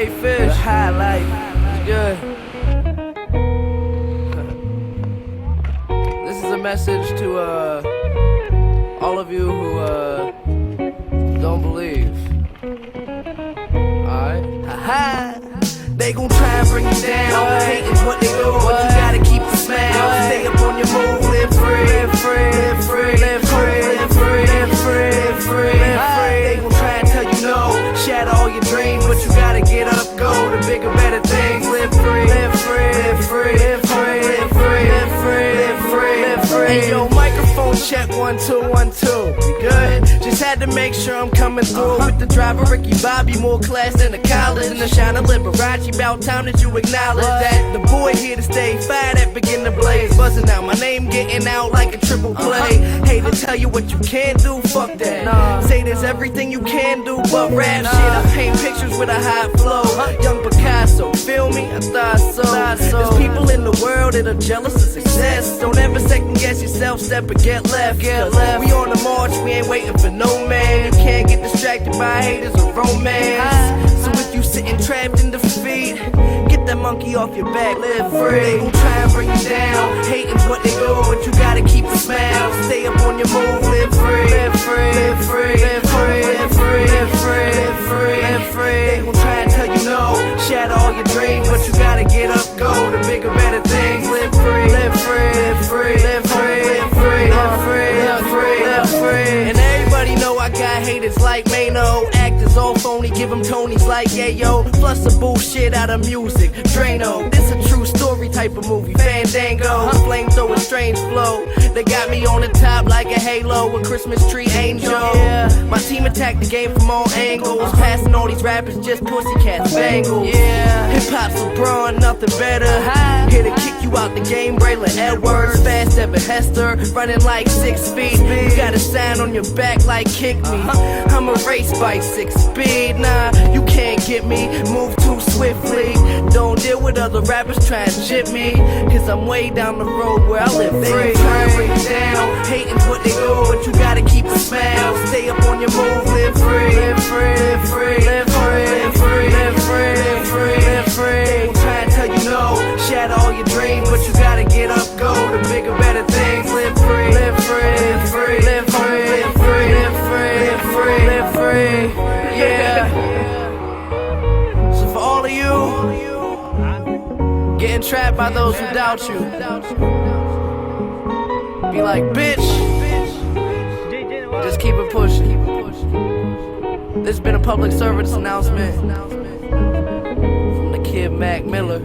Hey Fish, the high life, it's good. This is a message to all of you who don't believe. Alright? Haha. They gon' try and bring you down. Hating's what they do, but you gotta keep the smile. Stay up on your move, live free, live free, live free, live free, live free, live free, live free, live free. They gon' try and tell you no, shatter all your dreams, but you gotta get up, go to bigger, better things. Live free, live free, live free, live free, live free, live free, live free, live free. Hey yo, microphone check 1 2 1 2. You good? Just had to make sure I'm coming through with the driver Ricky Bobby, more class than a college, and the shine of Liberace. About time that you acknowledge that the boy here to stay. Fire that begin to blaze, buzzing out my name, getting out like a triple play. Hate to tell you what you can't do, fuck that. Say there's everything you can do, but rap shit. I paint pictures with a high flow. Young Picasso, feel me? I thought so. There's people in the world that are jealous of success. Don't ever second guess yourself, step or get left. We on the march, we ain't waiting for no man. You can't get distracted by haters or romance. So if you sitting trapped in defeat, get that monkey off your back, live free. They gon' try and bring you down. Hating's what they do, but you gotta keep a smile. Stay up on your move, live free, live free, live free, live free, live free, live free, live free, live free. They gon' try and tell you no, shatter all your dreams, but you gotta get up, go to bigger, better things. Live free, live free, live free, live free, live free, live free, live free, live free. And everybody know I got haters like Mano. Actors all phony, give them Tonys like yayo. Plus the bullshit out of music, Drano. This a true story type of movie, Fandango. Flamethrower, strange flow. They got me on the top like a halo, a Christmas tree angel. My team attacked the game from all angles, passing all these rappers just pussycats, bangles. Hip hop's LeBron, nothing better. Here to kick you out the game, Braylon Edwards, fast Evan Hester, running like 6 feet. You got a sign on your back like kick me. I'm a race bike, 6 speed. Nah, you can't get me, move too swiftly. Don't deal with other rappers trying to jip me, cause I'm way down the road where I live free. They try and bring you down, hating's what they do, but you gotta keep a smile. Stay up on your move, live free, live free, live free, live free, live free, live free, live free, live free. They gon' try and tell you no, shatter all your dreams, but you gotta get up, go to bigger, better things. Live free, live free, live free, live free, live free, live free, live free, live free. Yeah. So for all of you getting trapped by those who doubt you, be like, bitch, just keep it pushing. This has been a public service announcement from the kid Mac Miller.